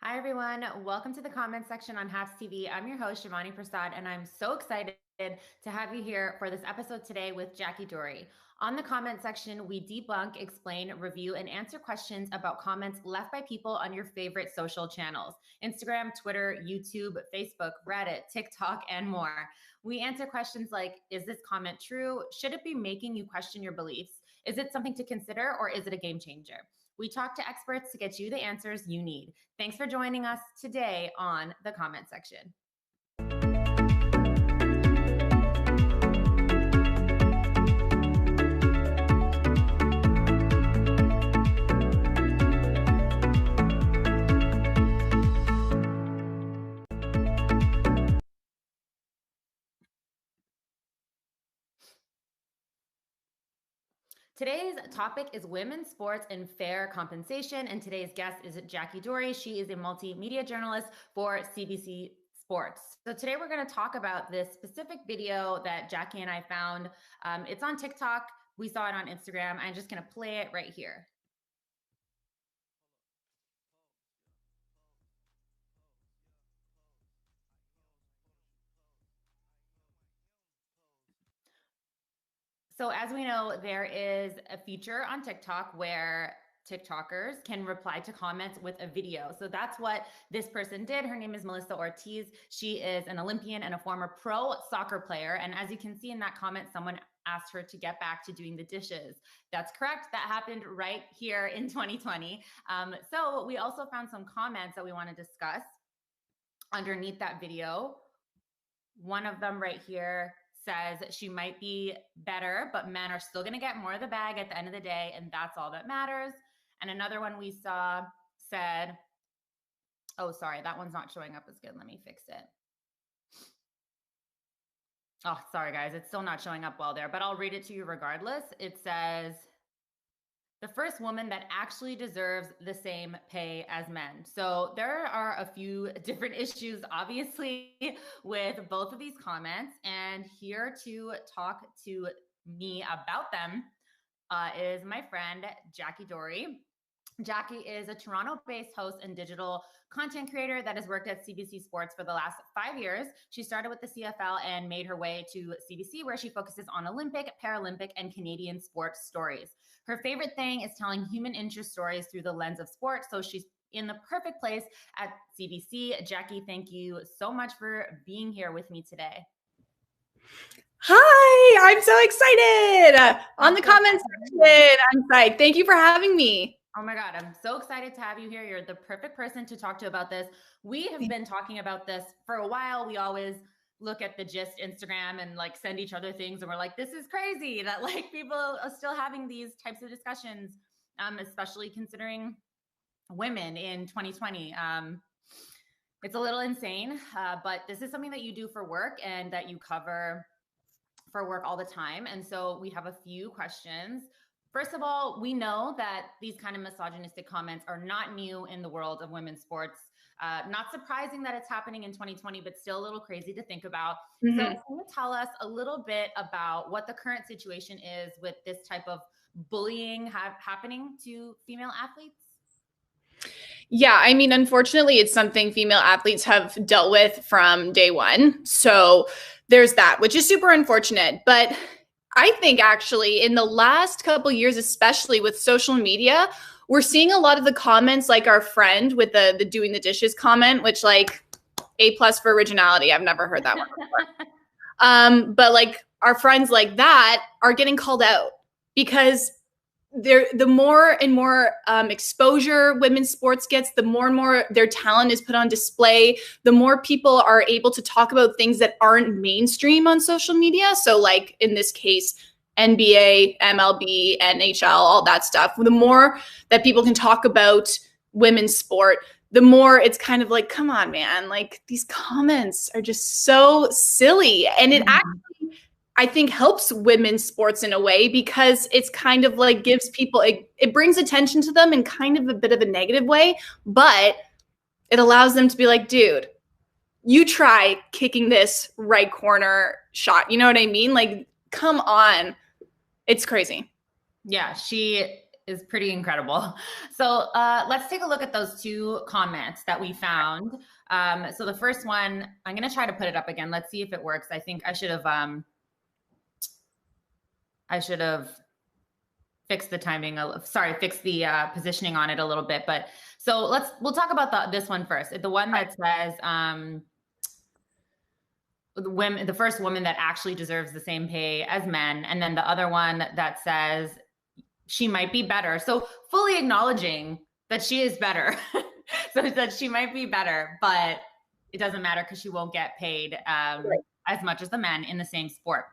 Hi, everyone. Welcome to the comment section on Hats TV. I'm your host, Shivani Prasad, and I'm so excited to have you here for this episode today with Jacky Doorey. On the comment section, we debunk, explain, review, and answer questions about comments left by people on your favorite social channels: Instagram, Twitter, YouTube, Facebook, Reddit, TikTok, and more. We answer questions like, is this comment true? Should it be making you question your beliefs? Is it something to consider, or is it a game changer? We talk to experts to get you the answers you need. Thanks for joining us today on the comment section. Today's topic is women's sports and fair compensation, and today's guest is Jacky Doorey. She is a multimedia journalist for CBC Sports. So today we're going to talk about this specific video that Jacky and I found. It's on TikTok. We saw it on Instagram. I'm just going to play it right here. So as we know, there is a feature on TikTok where TikTokers can reply to comments with a video. So that's what this person did. Her name is Melissa Ortiz. She is an Olympian and a former pro soccer player. And as you can see in that comment, someone asked her to get back to doing the dishes. That's correct. That happened right here in 2020. So we also found some comments that we want to discuss underneath that video. One of them right here says she might be better, but men are still going to get more of the bag at the end of the day, and that's all that matters. And another one we saw said, oh, sorry, that one's not showing up as good. Let me fix it. Oh, sorry, guys. It's still not showing up well there, but I'll read it to you regardless. It says, the first woman that actually deserves the same pay as men. So there are a few different issues, obviously, with both of these comments. And here to talk to me about them is my friend, Jacky Doorey. Jacky is a Toronto-based host and digital content creator that has worked at CBC Sports for the last 5 years. She started with the CFL and made her way to CBC, where she focuses on Olympic, Paralympic, and Canadian sports stories. Her favorite thing is telling human interest stories through the lens of sport, so she's in the perfect place at CBC. Jacky, thank you so much for being here with me today. Hi, I'm so excited. On the comment section, I'm psyched. Thank you for having me. Oh my God, I'm so excited to have you here. You're the perfect person to talk to about this. We have been talking about this for a while. We always look at the Gist Instagram and like send each other things, and we're like, this is crazy that like people are still having these types of discussions, especially considering women in 2020. It's a little insane, but this is something that you do for work and that you cover for work all the time. And so we have a few questions. First of all, we know that these kind of misogynistic comments are not new in the world of women's sports. Not surprising that it's happening in 2020, but still a little crazy to think about. So can you tell us a little bit about what the current situation is with this type of bullying happening to female athletes? Yeah, I mean, unfortunately, it's something female athletes have dealt with from day one. So there's that, which is super unfortunate. But I think actually in the last couple of years, especially with social media, we're seeing a lot of the comments, like our friend with the doing the dishes comment, which like A+ for originality. I've never heard that one before. But like our friends like that are getting called out because the more and more exposure women's sports gets, the more and more their talent is put on display, the more people are able to talk about things that aren't mainstream on social media. So like in this case, NBA, MLB, NHL, all that stuff. The more that people can talk about women's sport, the more it's kind of like, come on, man, like these comments are just so silly. And it actually, I think, helps women's sports in a way because it's kind of like gives people, it brings attention to them in kind of a bit of a negative way, but it allows them to be like, dude, you try kicking this right corner shot. You know what I mean? Like, come on. It's crazy. Yeah, she is pretty incredible. So let's take a look at those two comments that we found. So the first one, I'm going to try to put it up again. Let's see if it works. I think I should have fixed the timing. Fixed the positioning on it a little bit. But so we'll talk about this one first. The one that says the first woman that actually deserves the same pay as men, and then the other one that says she might be better. So fully acknowledging that she is better. So that she might be better, but it doesn't matter because she won't get paid as much as the men in the same sport.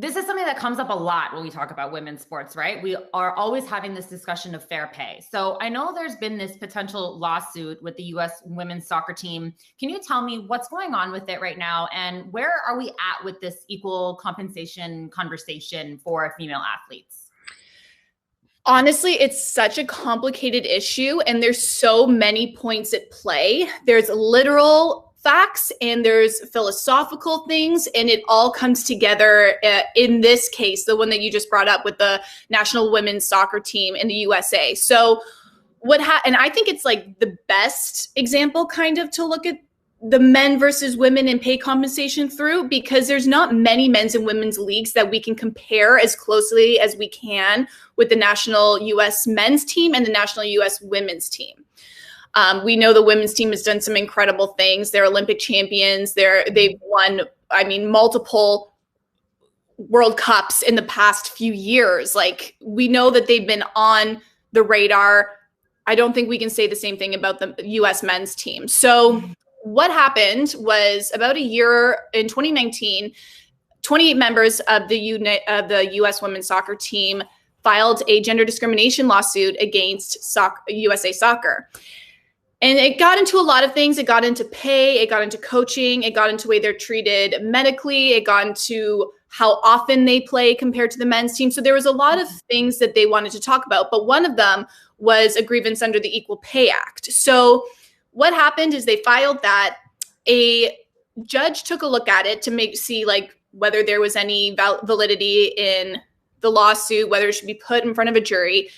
This is something that comes up a lot when we talk about women's sports, right? We are always having this discussion of fair pay. So I know there's been this potential lawsuit with the U.S. women's soccer team. Can you tell me what's going on with it right now? And where are we at with this equal compensation conversation for female athletes? Honestly, it's such a complicated issue, and there's so many points at play. There's literal facts and there's philosophical things, and it all comes together in this case, the one that you just brought up with the national women's soccer team in the USA. So and I think it's like the best example kind of to look at the men versus women and pay compensation through, because there's not many men's and women's leagues that we can compare as closely as we can with the national US men's team and the national US women's team. We know the women's team has done some incredible things. They're Olympic champions. They've won, multiple World Cups in the past few years. Like, we know that they've been on the radar. I don't think we can say the same thing about the U.S. men's team. So what happened was, about a year in 2019, 28 members of the U.S. women's soccer team filed a gender discrimination lawsuit against USA Soccer. And it got into a lot of things. It got into pay, it got into coaching, it got into the way they're treated medically, it got into how often they play compared to the men's team. So there was a lot of things that they wanted to talk about, but one of them was a grievance under the Equal Pay Act. So what happened is they filed that. A judge took a look at it to see like whether there was any validity in the lawsuit, whether it should be put in front of a jury.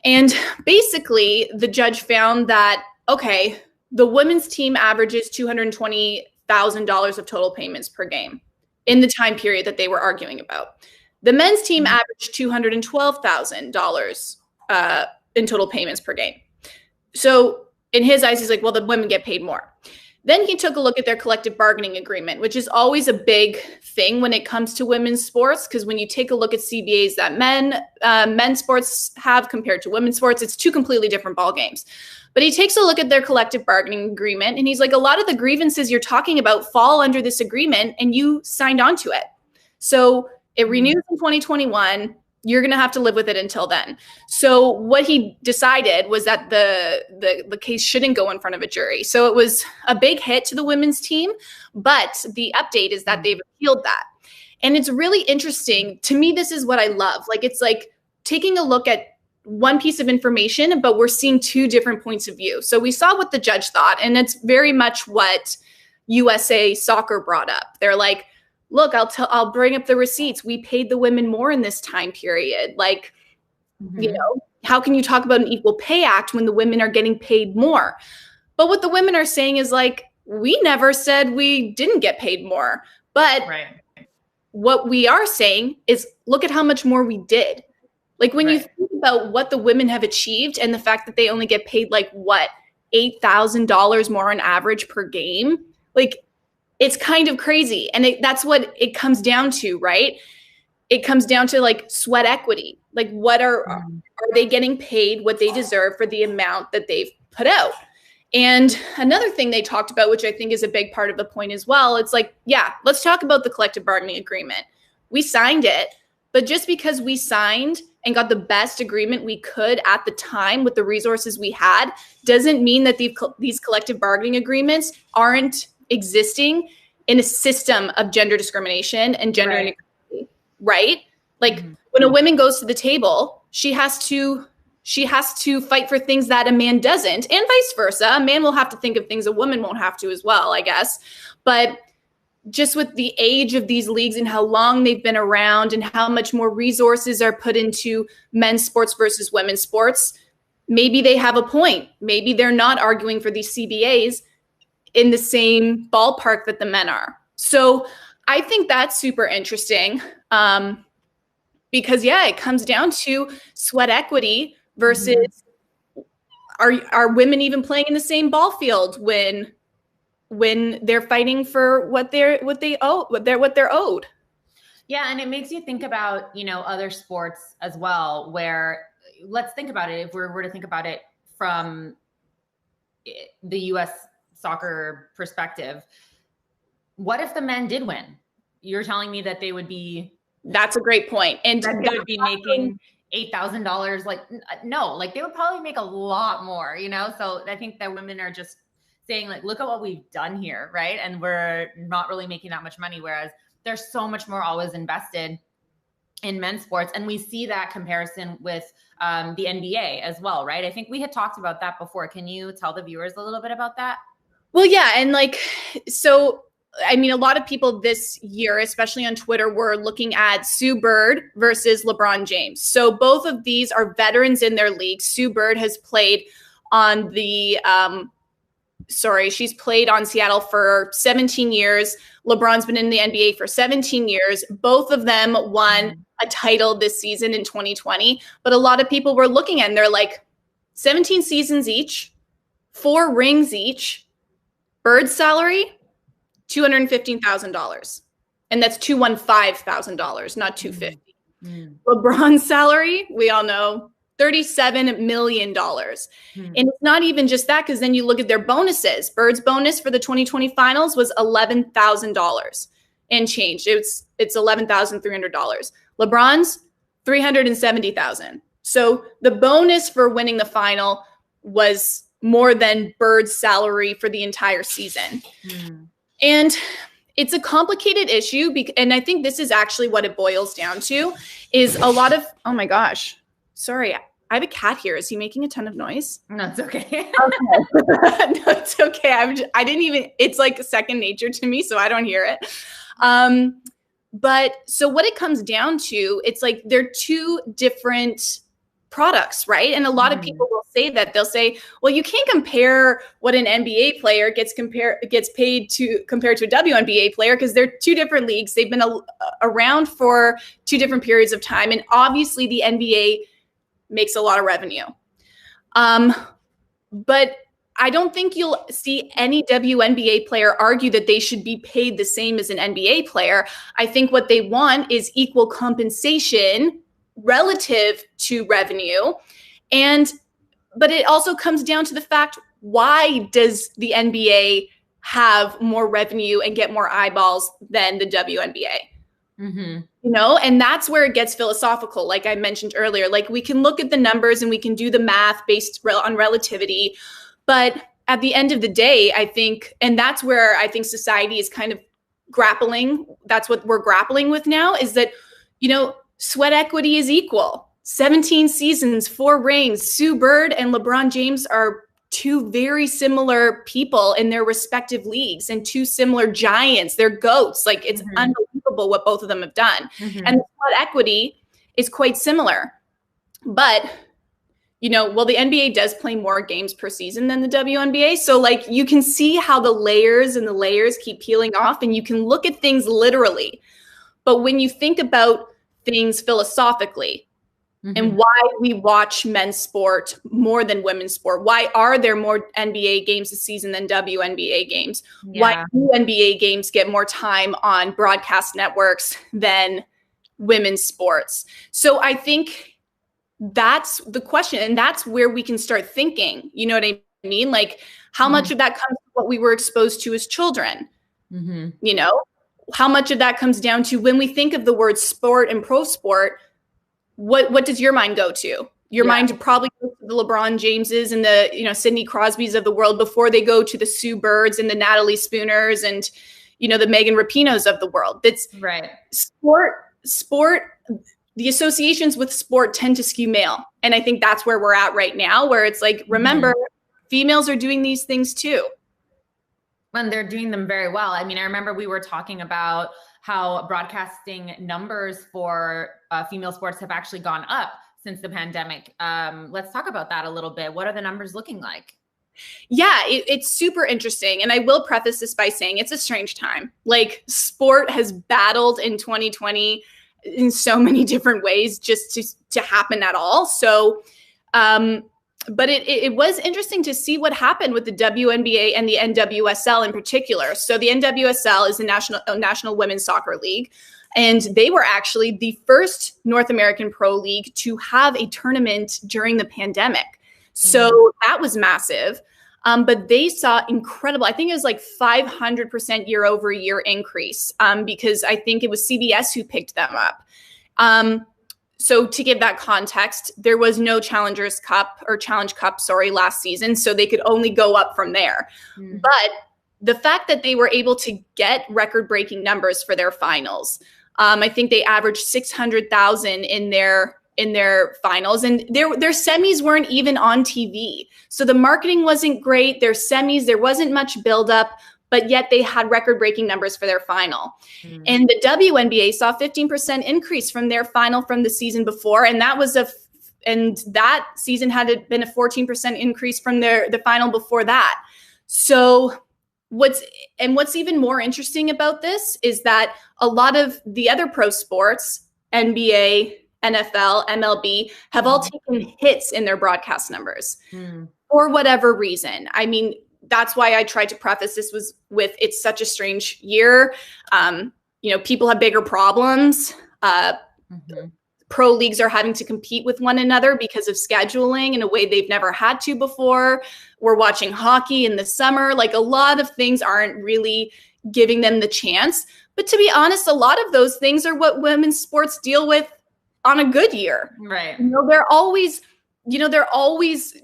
And basically, the judge found that, okay, the women's team averages $220,000 of total payments per game in the time period that they were arguing about. The men's team averaged $212,000 in total payments per game. So in his eyes, he's like, well, the women get paid more. Then he took a look at their collective bargaining agreement, which is always a big thing when it comes to women's sports, because when you take a look at CBAs that men's sports have compared to women's sports, it's two completely different ball games. But he takes a look at their collective bargaining agreement, and he's like, a lot of the grievances you're talking about fall under this agreement, and you signed on to it. So it renews in 2021. You're going to have to live with it until then. So what he decided was that the case shouldn't go in front of a jury. So it was a big hit to the women's team, but the update is that they've appealed that. And it's really interesting. To me, this is what I love. Like, it's like taking a look at one piece of information, but we're seeing two different points of view. So we saw what the judge thought, and it's very much what USA Soccer brought up. They're like, look, I'll bring up the receipts. We paid the women more in this time period. Like, how can you talk about an Equal Pay Act when the women are getting paid more? But what the women are saying is like, we never said we didn't get paid more. But what we are saying is, look at how much more we did. Like, when you think about what the women have achieved and the fact that they only get paid like $8,000 more on average per game, like, it's kind of crazy. And that's what it comes down to, right? It comes down to like sweat equity. Like, what are they getting paid what they deserve for the amount that they've put out? And another thing they talked about, which I think is a big part of the point as well, it's like, yeah, let's talk about the collective bargaining agreement. We signed it, but just because we signed and got the best agreement we could at the time with the resources we had, doesn't mean that these collective bargaining agreements aren't existing in a system of gender discrimination and gender inequality, right? Like, when a woman goes to the table, she has to fight for things that a man doesn't, and vice versa. A man will have to think of things a woman won't have to as well, I guess. But just with the age of these leagues and how long they've been around and how much more resources are put into men's sports versus women's sports, maybe they have a point. Maybe they're not arguing for these CBAs in the same ballpark that the men are. So I think that's super interesting because, yeah, it comes down to sweat equity versus are women even playing in the same ball field when they're fighting for what they're owed. Yeah, and it makes you think about, other sports as well, where let's think about it. If we were to think about it from the US soccer perspective, what if the men did win? You're telling me that they would be... That's a great point. And that they would be making $8,000. Like, no, like they would probably make a lot more, So I think that women are just saying, like, look at what we've done here, right? And we're not really making that much money, whereas there's so much more always invested in men's sports. And we see that comparison with the NBA as well, right? I think we had talked about that before. Can you tell the viewers a little bit about that? Well, yeah. And so, I mean, a lot of people this year, especially on Twitter, were looking at Sue Bird versus LeBron James. So both of these are veterans in their league. Sue Bird has played on she's played on Seattle for 17 years. LeBron's been in the NBA for 17 years. Both of them won a title this season in 2020. But a lot of people were looking at and they're like, 17 seasons each, 4 rings each, Bird's salary, $215,000. And that's $215,000, not $250,000. LeBron's salary, we all know, $37 million. And it's not even just that, because then you look at their bonuses. Bird's bonus for the 2020 finals was $11,000 and change. It's $11,300. LeBron's $370,000. So the bonus for winning the final was more than Bird's salary for the entire season. And it's a complicated issue. And I think this is actually what it boils down to is a lot of, oh my gosh, sorry. I have a cat here. Is he making a ton of noise? No, it's okay. Okay. No, it's okay. I didn't even, it's like second nature to me, so I don't hear it. But so what it comes down to, it's like they're two different products, right? And a lot of people will say that. They'll say, well, you can't compare what an NBA player gets paid to compared to a WNBA player because they're two different leagues. They've been around for two different periods of time. And obviously the NBA makes a lot of revenue. But I don't think you'll see any WNBA player argue that they should be paid the same as an NBA player. I think what they want is equal compensation relative to revenue. But it also comes down to the fact, why does the NBA have more revenue and get more eyeballs than the WNBA? And that's where it gets philosophical. Like I mentioned earlier, like we can look at the numbers and we can do the math based on relativity. But at the end of the day, I think, and that's where I think society is kind of grappling. That's what we're grappling with now is that, sweat equity is equal. 17 seasons, 4 rings. Sue Bird and LeBron James are two very similar people in their respective leagues and two similar giants. They're GOATs. Like it's unbelievable what both of them have done. And the sweat equity is quite similar. But, the NBA does play more games per season than the WNBA. So like you can see how the layers and the layers keep peeling off and you can look at things literally. But when you think about things philosophically, and why we watch men's sport more than women's sport. Why are there more NBA games this season than WNBA games? Why do NBA games get more time on broadcast networks than women's sports? So I think that's the question. And that's where we can start thinking, you know what I mean? Like how much of that comes from what we were exposed to as children? How much of that comes down to when we think of the word sport and pro sport, what does your mind go to? Your mind probably goes to the LeBron Jameses and the, Sidney Crosbys of the world before they go to the Sue Birds and the Natalie Spooners and, the Megan Rapinos of the world. That's right. Sport, the associations with sport tend to skew male. And I think that's where we're at right now, where it's like, remember, females are doing these things too. And they're doing them very well. I mean, I remember we were talking about how broadcasting numbers for female sports have actually gone up since the pandemic. Let's talk about that a little bit. What are the numbers looking like? Yeah, it's super interesting. And I will preface this by saying it's a strange time. Like, sport has battled in 2020 in so many different ways just to happen at all. So, but it was interesting to see what happened with the WNBA and the NWSL in particular. So the NWSL is the National Women's Soccer League. And they were actually the first North American pro league to have a tournament during the pandemic. So that was massive. But they saw incredible, I think it was like 500% year over year increase, because I think it was CBS who picked them up. So to give that context, there was no Challenge Cup last season. So they could only go up from there. But the fact that they were able to get record-breaking numbers for their finals, I think they averaged 600,000 in their finals, and their semis weren't even on TV. So the marketing wasn't great. Their semis, there wasn't much buildup, but yet they had record-breaking numbers for their final. And the WNBA saw 15% increase from their final from the season before, and that season had been a 14% increase from the final before that. So what's even more interesting about this is that a lot of the other pro sports, NBA, NFL, MLB, have all taken hits in their broadcast numbers for whatever reason. I mean, that's why I tried to preface this with it's such a strange year. People have bigger problems. Pro leagues are having to compete with one another because of scheduling in a way they've never had to before. We're watching hockey in the summer. Like, a lot of things aren't really giving them the chance. But to be honest, a lot of those things are what women's sports deal with on a good year. Right. They're always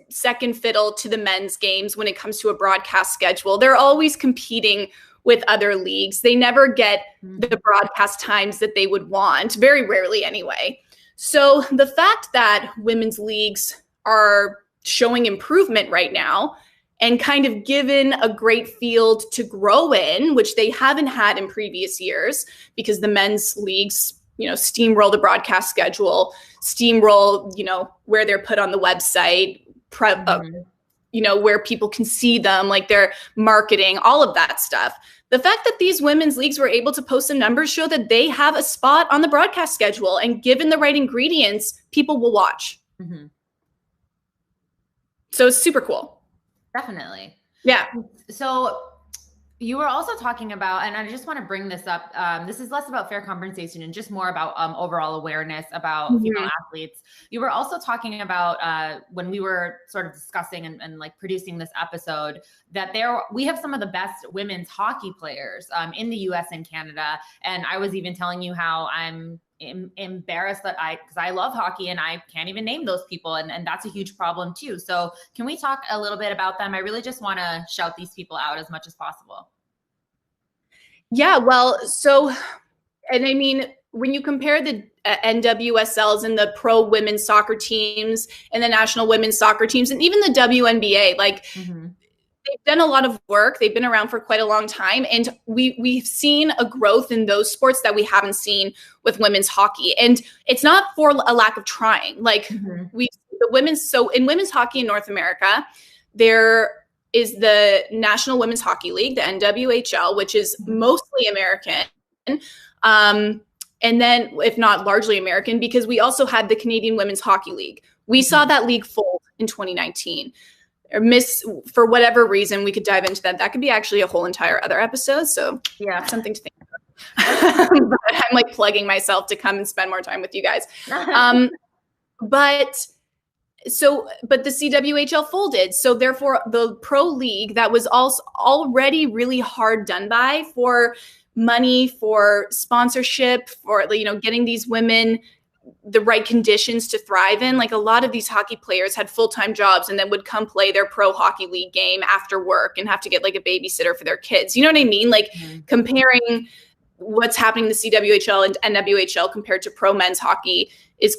second fiddle to the men's games when it comes to a broadcast schedule. They're always competing with other leagues. They never get the broadcast times that they would want, very rarely anyway. So the fact that women's leagues are showing improvement right now and kind of given a great field to grow in, which they haven't had in previous years, because the men's leagues, steamroll the broadcast schedule, steamroll, where they're put on the website, where people can see them, like their marketing, all of that stuff. The fact that these women's leagues were able to post some numbers show that they have a spot on the broadcast schedule, and given the right ingredients, people will watch. So it's super cool. Definitely. Yeah. So you were also talking about, and I just want to bring this up, this is less about fair compensation and just more about overall awareness about female athletes. You were also talking about when we were sort of discussing and like producing this episode, that we have some of the best women's hockey players in the US and Canada. And I was even telling you how I'm embarrassed because I love hockey and I can't even name those people. And that's a huge problem too. So can we talk a little bit about them? I really just want to shout these people out as much as possible. Yeah, well, and I mean, when you compare the NWSLs and the pro women's soccer teams and the national women's soccer teams and even the WNBA, like they've done a lot of work. They've been around for quite a long time. And we've seen a growth in those sports that we haven't seen with women's hockey. And it's not for a lack of trying. Like in women's hockey in North America, there is the National Women's Hockey League, the NWHL, which is mostly American. And then, if not largely American, because we also had the Canadian Women's Hockey League. We saw that league fold in 2019. For whatever reason, we could dive into that. That could be actually a whole entire other episode. So yeah, something to think about. But I'm like plugging myself to come and spend more time with you guys. But the CWHL folded. So therefore the pro league that was also already really hard done by for money, for sponsorship, for, getting these women the right conditions to thrive in. Like, a lot of these hockey players had full-time jobs and then would come play their pro hockey league game after work and have to get like a babysitter for their kids. You know what I mean? Like comparing what's happening in the CWHL and NWHL compared to pro men's hockey is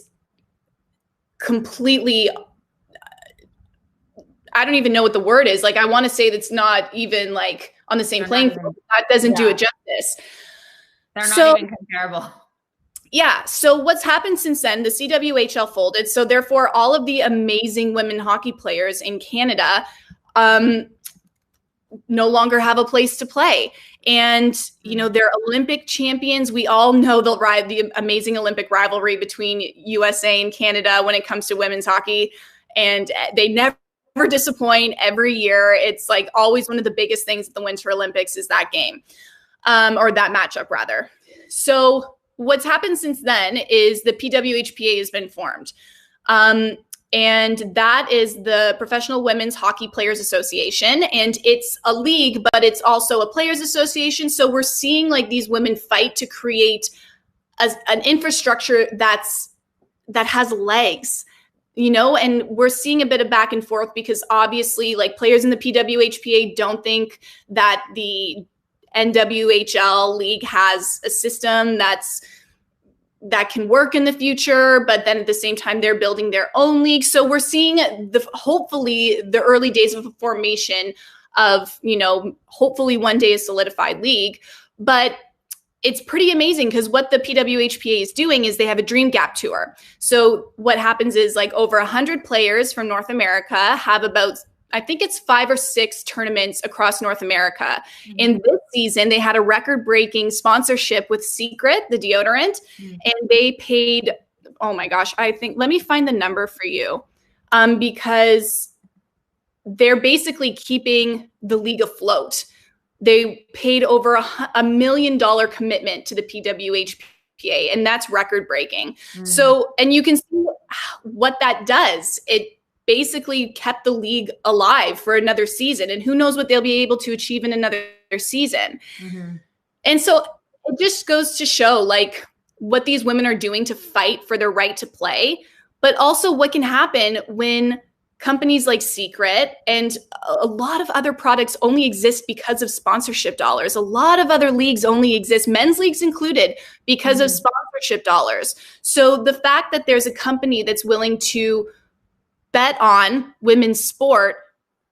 completely, I don't even know what the word is. Like, I want to say that's not even like on the same playing field. That doesn't do it justice. They're not even comparable. Yeah. So what's happened since then, the CWHL folded. So therefore, all of the amazing women hockey players in Canada no longer have a place to play. And, you know, they're Olympic champions. We all know the amazing Olympic rivalry between USA and Canada when it comes to women's hockey. And they never disappoint every year. It's like always one of the biggest things at the Winter Olympics is that game, or that matchup rather. So what's happened since then is the PWHPA has been formed. And that is the Professional Women's Hockey Players Association. And it's a league, but it's also a players association. So we're seeing like these women fight to create an infrastructure that has legs, you know, and we're seeing a bit of back and forth because obviously like players in the PWHPA don't think that the NWHL league has a system that can work in the future, but then at the same time, they're building their own league. So we're seeing hopefully the early days of a formation of, you know, hopefully one day a solidified league. But it's pretty amazing because what the PWHPA is doing is they have a Dream Gap tour. So what happens is like over 100 players from North America have about, I think it's 5 or 6 tournaments across North America. Mm-hmm. In this season, they had a record-breaking sponsorship with Secret, the deodorant, and they paid, oh my gosh, let me find the number for you, because they're basically keeping the league afloat. They paid over $1 million commitment to the PWHPA, and that's record-breaking. So, and you can see what that does. It basically kept the league alive for another season, and who knows what they'll be able to achieve in another season. And so it just goes to show like what these women are doing to fight for their right to play, but also what can happen when companies like Secret and a lot of other products only exist because of sponsorship dollars. A lot of other leagues only exist, men's leagues included, because of sponsorship dollars. So the fact that there's a company that's willing to bet on women's sport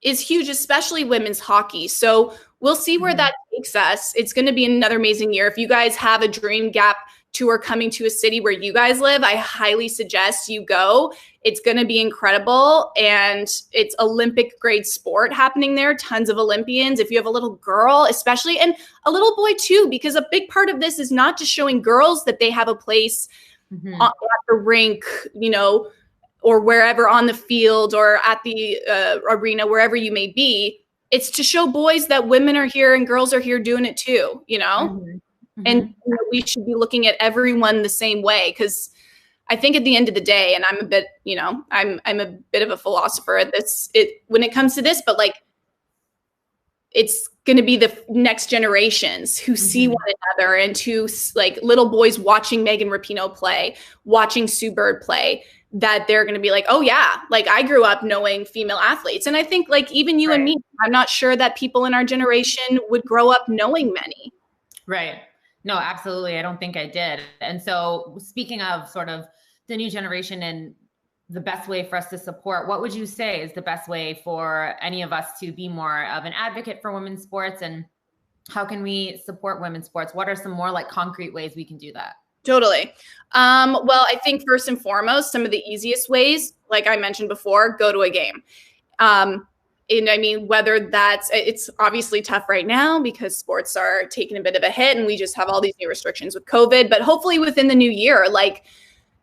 is huge, especially women's hockey. So we'll see where that takes us. It's going to be another amazing year. If you guys have a Dream Gap tour coming to a city where you guys live, I highly suggest you go. It's going to be incredible. And it's Olympic grade sport happening there. Tons of Olympians. If you have a little girl, especially, and a little boy too, because a big part of this is not just showing girls that they have a place at the rink, you know, or wherever on the field or at the arena, wherever you may be. It's to show boys that women are here and girls are here doing it too, you know? And you know, we should be looking at everyone the same way, because I think at the end of the day, and I'm a bit, you know, I'm a bit of a philosopher at this, when it comes to this, but like, it's going to be the next generations who see one another, and who like little boys watching Megan Rapinoe play, watching Sue Bird play, that they're going to be like, oh yeah, like I grew up knowing female athletes. And I think like even you and me, I'm not sure that people in our generation would grow up knowing many. Right. No, absolutely. I don't think I did. And so speaking of sort of the new generation and the best way for us to support, what would you say is the best way for any of us to be more of an advocate for women's sports, and how can we support women's sports? What are some more like concrete ways we can do that? Totally. Well, I think first and foremost, some of the easiest ways, like I mentioned before, go to a game. And I mean, whether it's obviously tough right now because sports are taking a bit of a hit and we just have all these new restrictions with COVID, but hopefully within the new year, like,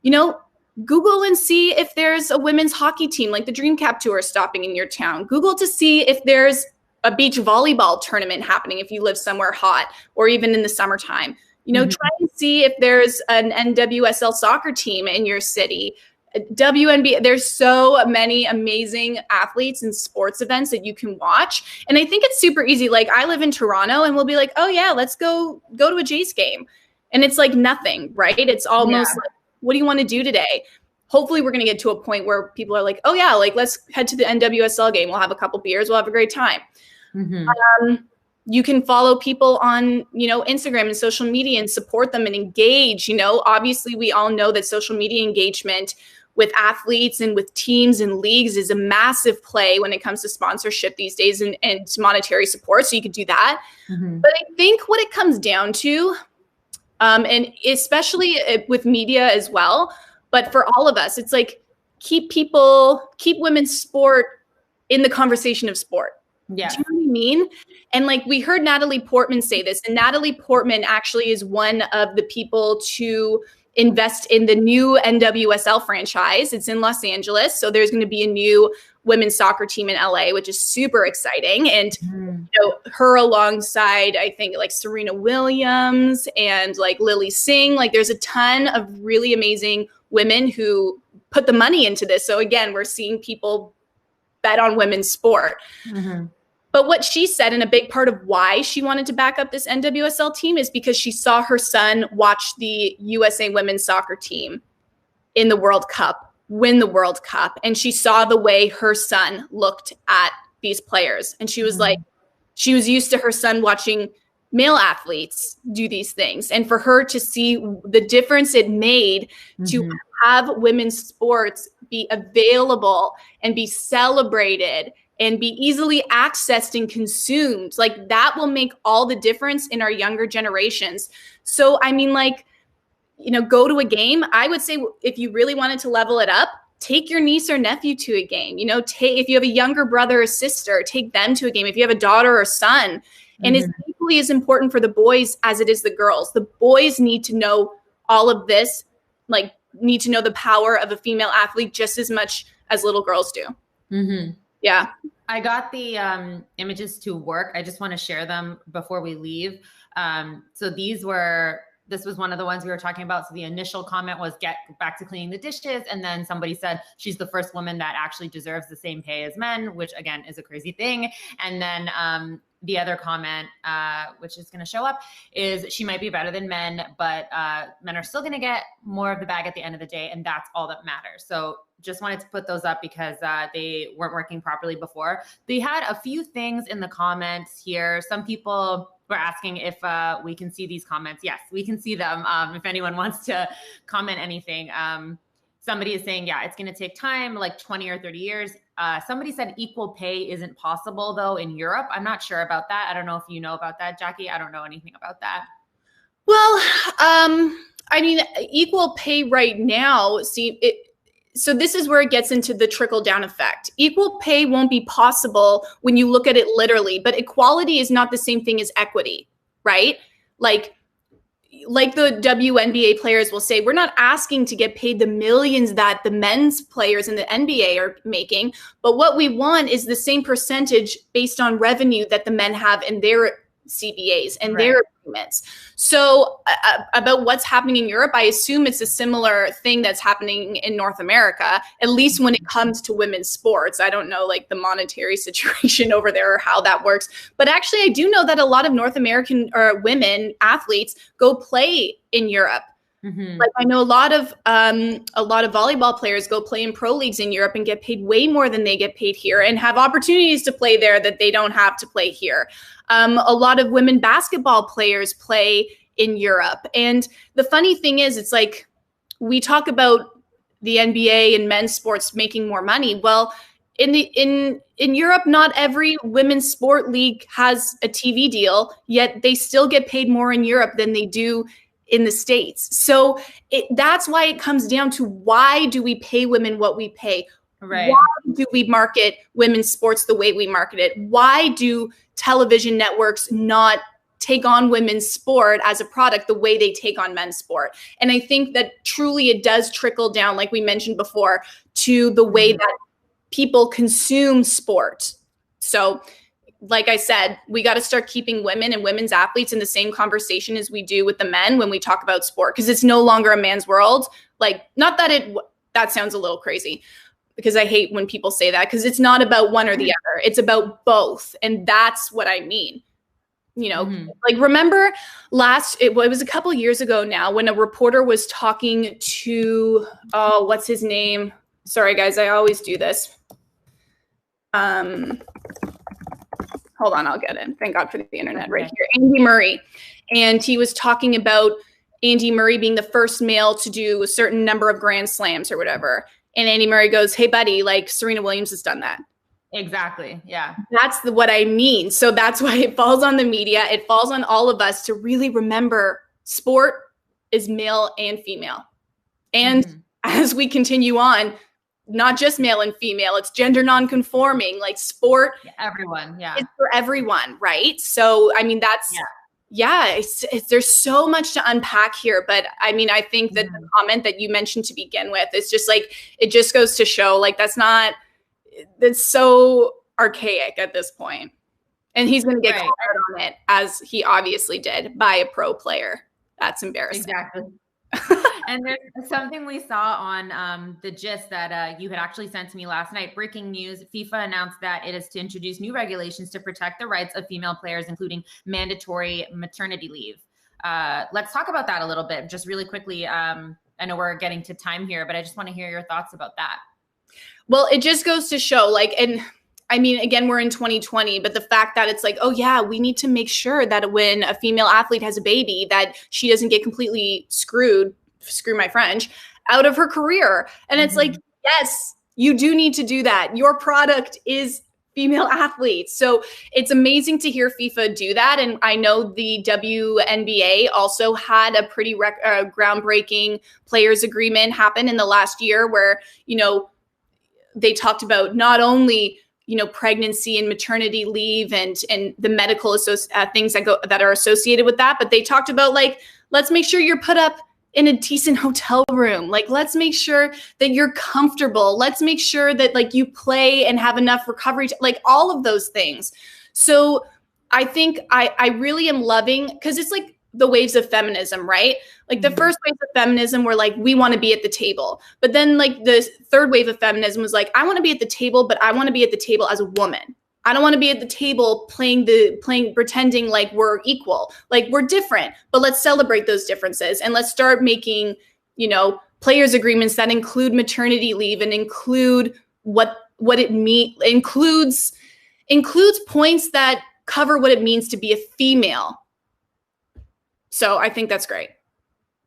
you know, Google and see if there's a women's hockey team, like the Dream Cap Tour stopping in your town. Google to see if there's a beach volleyball tournament happening if you live somewhere hot, or even in the summertime. You know, try and see if there's an NWSL soccer team in your city. WNBA, there's so many amazing athletes and sports events that you can watch. And I think it's super easy. Like I live in Toronto and we'll be like, oh yeah, let's go to a Jays game. And it's like nothing, right? It's almost like, what do you want to do today? Hopefully we're going to get to a point where people are like, oh yeah, like let's head to the NWSL game. We'll have a couple beers. We'll have a great time. You can follow people on, you know, Instagram and social media and support them and engage. You know, obviously we all know that social media engagement with athletes and with teams and leagues is a massive play when it comes to sponsorship these days and monetary support. So you could do that. But I think what it comes down to, and especially with media as well, but for all of us, it's like keep women's sport in the conversation of sport. Yeah. Do you know what I mean? And like we heard Natalie Portman say this, and Natalie Portman actually is one of the people to invest in the new NWSL franchise. It's in Los Angeles. So there's going to be a new women's soccer team in LA, which is super exciting. And you know, her alongside, I think, like Serena Williams and like Lily Singh, like there's a ton of really amazing women who put the money into this. So again, we're seeing people bet on women's sport. But what she said, and a big part of why she wanted to back up this NWSL team, is because she saw her son watch the USA women's soccer team in the World Cup, win the World Cup. And she saw the way her son looked at these players. And she was like, she was used to her son watching male athletes do these things. And for her to see the difference it made to have women's sports be available and be celebrated and be easily accessed and consumed, like that will make all the difference in our younger generations. So, I mean, like, you know, go to a game. I would say if you really wanted to level it up, take your niece or nephew to a game. You know, if you have a younger brother or sister, take them to a game. If you have a daughter or son, and it's equally as important for the boys as it is the girls. The boys need to know all of this, like need to know the power of a female athlete just as much as little girls do. Yeah. I got the images to work. I just want to share them before we leave. So this was one of the ones we were talking about. So the initial comment was get back to cleaning the dishes. And then somebody said she's the first woman that actually deserves the same pay as men, which again is a crazy thing. And then the other comment, which is going to show up, is she might be better than men, but men are still going to get more of the bag at the end of the day. And that's all that matters. So just wanted to put those up because they weren't working properly before. They had a few things in the comments here. Some people were asking if we can see these comments. Yes, we can see them. If anyone wants to comment anything. Somebody is saying, yeah, it's going to take time, like 20 or 30 years. Somebody said equal pay isn't possible, though, in Europe. I'm not sure about that. I don't know if you know about that, Jacky. I don't know anything about that. Well, I mean, equal pay right now, so this is where it gets into the trickle-down effect. Equal pay won't be possible when you look at it literally, but equality is not the same thing as equity, right? Like the WNBA players will say, we're not asking to get paid the millions that the men's players in the NBA are making, but what we want is the same percentage based on revenue that the men have in their CBAs and their agreements. So about what's happening in Europe, I assume it's a similar thing that's happening in North America, at least when it comes to women's sports. I don't know like the monetary situation over there or how that works. But actually, I do know that a lot of North American or women athletes go play in Europe. Like I know a lot of volleyball players go play in pro leagues in Europe and get paid way more than they get paid here and have opportunities to play there that they don't have to play here. A lot of women basketball players play in Europe. And the funny thing is, it's like we talk about the NBA and men's sports making more money. Well, in Europe, not every women's sport league has a TV deal, yet they still get paid more in Europe than they do in the States. So that's why it comes down to, why do we pay women what we pay? Right. Why do we market women's sports the way we market it? Why do television networks not take on women's sport as a product the way they take on men's sport? And I think that truly it does trickle down, like we mentioned before, to the way that people consume sport. So like I said, we got to start keeping women and women's athletes in the same conversation as we do with the men when we talk about sport, because it's no longer a man's world. Like, not that that sounds a little crazy, because I hate when people say that, because it's not about one or the other. It's about both. And that's what I mean. You know, like remember it was a couple years ago now when a reporter was talking to, what's his name? Sorry, guys, I always do this. Hold on, I'll get it. Thank God for the internet right here. Andy Murray. And he was talking about Andy Murray being the first male to do a certain number of Grand Slams or whatever. And Andy Murray goes, hey, buddy, like Serena Williams has done that. Exactly. Yeah. That's what I mean. So that's why it falls on the media. It falls on all of us to really remember sport is male and female. And as we continue on, not just male and female, it's gender nonconforming, like sport. Everyone. Yeah. It's for everyone. Right. So, I mean, that's, there's so much to unpack here. But I mean, I think that the comment that you mentioned to begin with is just like, it just goes to show like, that's so archaic at this point. And he's going to get caught out on it, as he obviously did, by a pro player. That's embarrassing. Exactly. And there's something we saw on the gist that you had actually sent to me last night. Breaking news, FIFA announced that it is to introduce new regulations to protect the rights of female players, including mandatory maternity leave. Let's talk about that a little bit, just really quickly. I know we're getting to time here, but I just want to hear your thoughts about that. Well, it just goes to show, like, and I mean, again, we're in 2020, but the fact that it's like, oh yeah, we need to make sure that when a female athlete has a baby, that she doesn't get completely screw my French, out of her career. And it's like, yes, you do need to do that. Your product is female athletes. So it's amazing to hear FIFA do that. And I know the WNBA also had a pretty groundbreaking players agreement happen in the last year where, you know, they talked about not only, you know, pregnancy and maternity leave and the medical things that are associated with that, but they talked about like, let's make sure you're put up in a decent hotel room. Like, let's make sure that you're comfortable. Let's make sure that like you play and have enough recovery, like all of those things. So I think I really am loving, because it's like the waves of feminism, right? Like the first wave of feminism were like, we want to be at the table. But then like the third wave of feminism was like, I want to be at the table, but I want to be at the table as a woman. I don't want to be at the table pretending like we're equal, like we're different, but let's celebrate those differences. And let's start making, you know, players agreements that include maternity leave and include what it includes points that cover what it means to be a female. So I think that's great.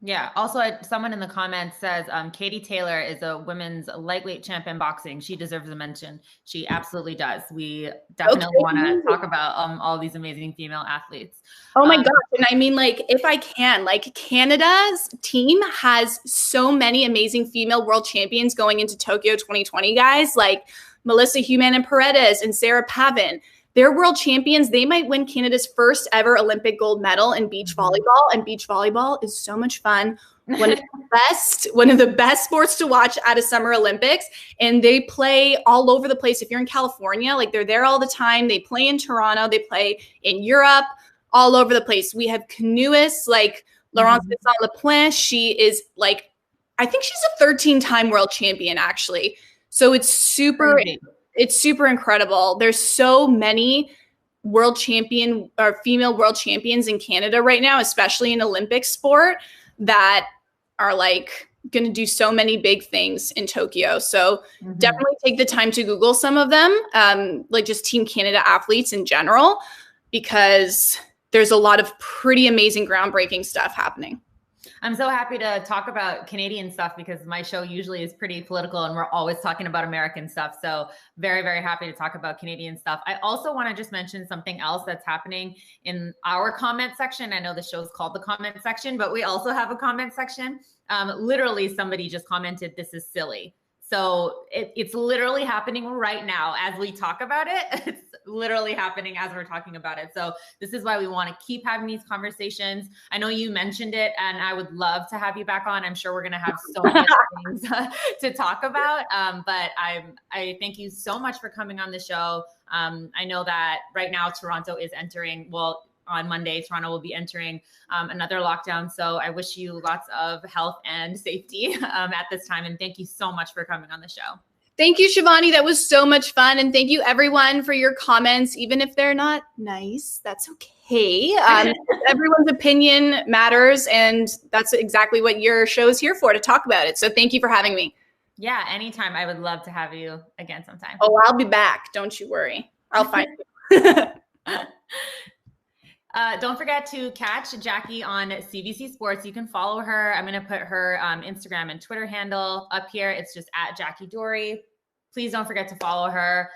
Yeah. Also, someone in the comments says Katie Taylor is a women's lightweight champion boxing. She deserves a mention. She absolutely does. We definitely want to talk about all these amazing female athletes. Oh my gosh. And I mean, like, if I can, like, Canada's team has so many amazing female world champions going into Tokyo 2020, guys, like Melissa Human-Paredes and Sarah Pavin. They're world champions. They might win Canada's first ever Olympic gold medal in beach volleyball. And beach volleyball is so much fun. One of the best sports to watch at a Summer Olympics. And they play all over the place. If you're in California, like they're there all the time. They play in Toronto. They play in Europe, all over the place. We have canoeists like Laurence Vincent-Lepointe. She is like, I think she's a 13-time world champion, actually. So it's super incredible. There's so many female world champions in Canada right now, especially in Olympic sport, that are like going to do so many big things in Tokyo. So definitely take the time to Google some of them, like just Team Canada athletes in general, because there's a lot of pretty amazing groundbreaking stuff happening. I'm so happy to talk about Canadian stuff because my show usually is pretty political and we're always talking about American stuff. So very, very happy to talk about Canadian stuff. I also want to just mention something else that's happening in our comment section. I know the show's called the comment section, but we also have a comment section. Literally somebody just commented, "This is silly." So it's literally happening right now as we talk about it. It's literally happening as we're talking about it. So this is why we want to keep having these conversations. I know you mentioned it, and I would love to have you back on. I'm sure we're going to have so many things to talk about. But I thank you so much for coming on the show. I know that right now Toronto is entering, on Monday, Toronto will be entering another lockdown. So I wish you lots of health and safety at this time. And thank you so much for coming on the show. Thank you, Shivani. That was so much fun. And thank you everyone for your comments. Even if they're not nice, that's okay. Everyone's opinion matters. And that's exactly what your show is here for, to talk about it. So thank you for having me. Yeah, anytime. I would love to have you again sometime. Oh, I'll be back. Don't you worry. I'll find you. Don't forget to catch Jacky on CBC Sports. You can follow her. I'm going to put her Instagram and Twitter handle up here. It's just at Jacky Doorey. Please don't forget to follow her.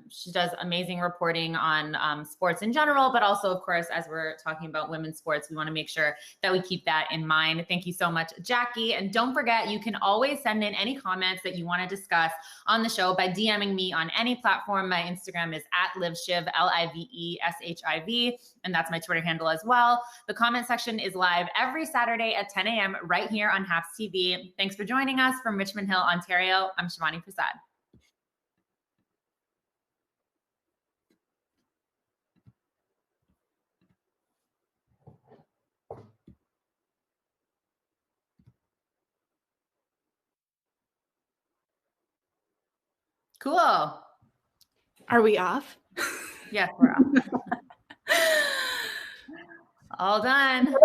She does amazing reporting on sports in general, but also, of course, as we're talking about women's sports, we want to make sure that we keep that in mind. Thank you so much, Jacky. And don't forget, you can always send in any comments that you want to discuss on the show by DMing me on any platform. My Instagram is at liveshiv, LIVESHIV, and that's my Twitter handle as well. The comment section is live every Saturday at 10 a.m. right here on Haps TV. Thanks for joining us from Richmond Hill, Ontario. I'm Shivani Prasad. Cool. Are we off? Yes, we're off. All done.